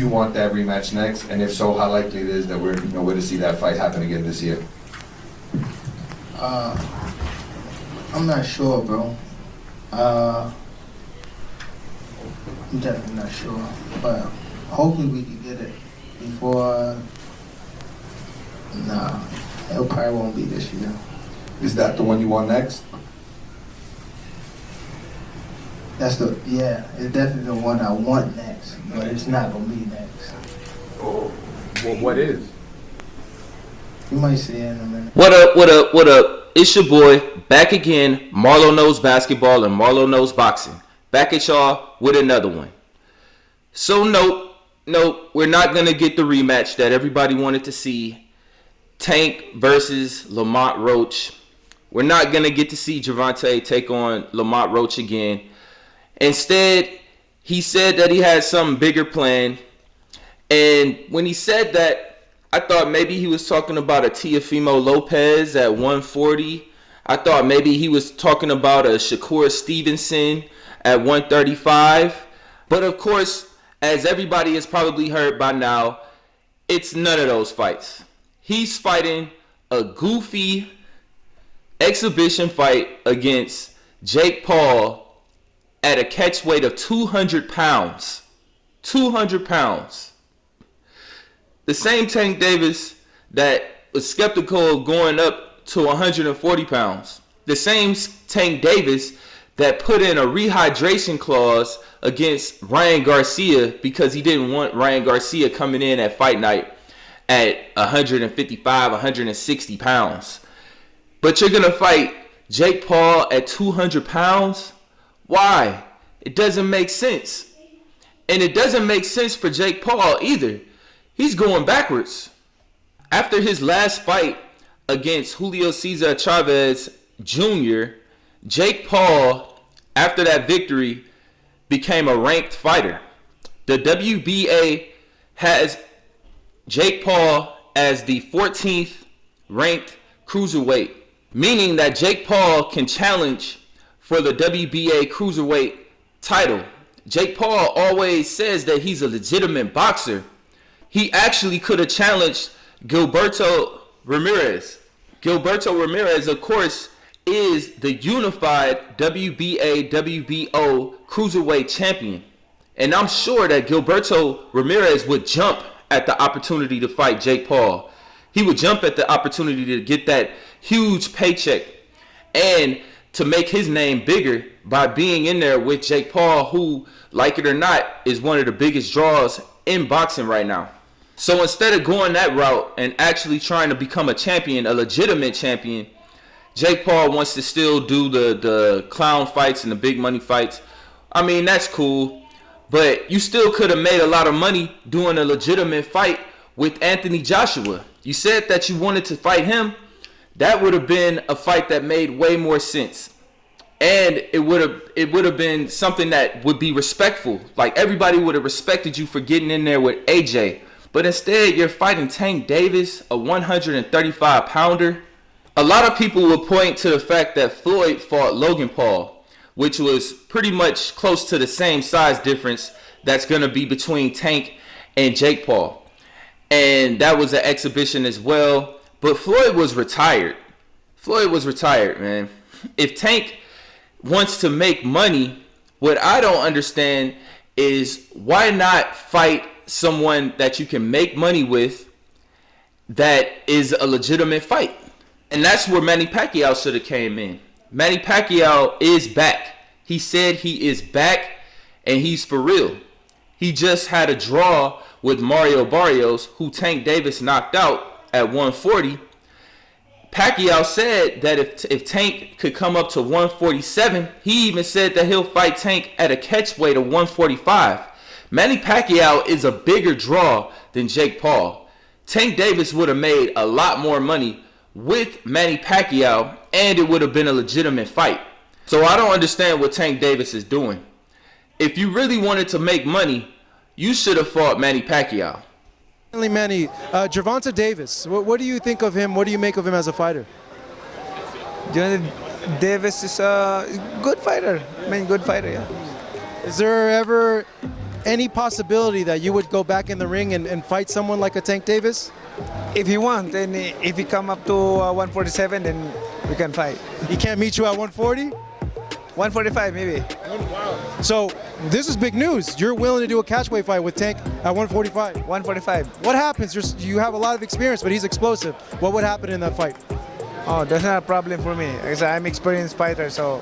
you want that rematch next? And if so, how likely it is that we're to see that fight happen again this year? I'm not sure, bro. I'm definitely not sure, but hoping we can get it before. Nah, it probably won't be this year. Is that the one you want next? It's definitely the one I want next, but it's not gonna be next. Oh, well, what is? You might see it in a minute. What up, what up, what up? It's your boy, back again, Marlo Knows Basketball and Marlo Knows Boxing. Back at y'all with another one. So nope, we're not going to get the rematch that everybody wanted to see. Tank versus Lamont Roach. We're not going to get to see Gervonta take on Lamont Roach again. Instead, he said that he had something bigger planned. And when he said that, I thought maybe he was talking about a Teofimo Lopez at 140. I thought maybe he was talking about a Shakur Stevenson at 135. But of course, as everybody has probably heard by now, it's none of those fights. He's fighting a goofy exhibition fight against Jake Paul at a catch weight of 200 pounds. 200 pounds. The same Tank Davis that was skeptical of going up to 140 pounds. The same Tank Davis that put in a rehydration clause against Ryan Garcia because he didn't want Ryan Garcia coming in at fight night at 155, 160 pounds. But you're going to fight Jake Paul at 200 pounds? Why? It doesn't make sense. And it doesn't make sense for Jake Paul either. He's going backwards. After his last fight against Julio Cesar Chavez Jr., Jake Paul, after that victory, became a ranked fighter. The WBA has Jake Paul as the 14th ranked cruiserweight, meaning that Jake Paul can challenge for the WBA cruiserweight title. Jake Paul always says that he's a legitimate boxer. He actually could have challenged Gilberto Ramirez. Gilberto Ramirez, of course, is the unified WBA, WBO cruiserweight champion. And I'm sure that Gilberto Ramirez would jump at the opportunity to fight Jake Paul. He would jump at the opportunity to get that huge paycheck and to make his name bigger by being in there with Jake Paul, who, like it or not, is one of the biggest draws in boxing right now. So instead of going that route and actually trying to become a champion, a legitimate champion, Jake Paul wants to still do the clown fights and the big money fights. I mean, that's cool, but you still could have made a lot of money doing a legitimate fight with Anthony Joshua. You said that you wanted to fight him. That would have been a fight that made way more sense. And it would have been something that would be respectful. Like, everybody would have respected you for getting in there with AJ. But instead, you're fighting Tank Davis, a 135 pounder. A lot of people will point to the fact that Floyd fought Logan Paul, which was pretty much close to the same size difference that's going to be between Tank and Jake Paul. And that was an exhibition as well. But Floyd was retired. Floyd was retired, man. If Tank wants to make money, what I don't understand is why not fight someone that you can make money with that is a legitimate fight. And that's where Manny Pacquiao should have came in. Manny Pacquiao is back. He said he is back and he's for real. He just had a draw with Mario Barrios, who Tank Davis knocked out at 140. Pacquiao said that if Tank could come up to 147, he even said that he'll fight Tank at a catch weight of 145. Manny Pacquiao is a bigger draw than Jake Paul. Tank Davis would have made a lot more money with Manny Pacquiao, and it would have been a legitimate fight. So I don't understand what Tank Davis is doing. If you really wanted to make money, you should have fought Manny Pacquiao. Manny, Gervonta Davis, what do you think of him? What do you make of him as a fighter? Gervonta Davis is a good fighter. I mean, good fighter, yeah. Is there ever any possibility that you would go back in the ring and fight someone like a Tank Davis? If he wants, and if he come up to 147, then we can fight. He can't meet you at 140? 145 maybe. So this is big news. You're willing to do a catchweight fight with Tank at 145. 145. What happens? You have a lot of experience, but he's explosive. What would happen in that fight? Oh, that's not a problem for me. Because I'm experienced fighter, so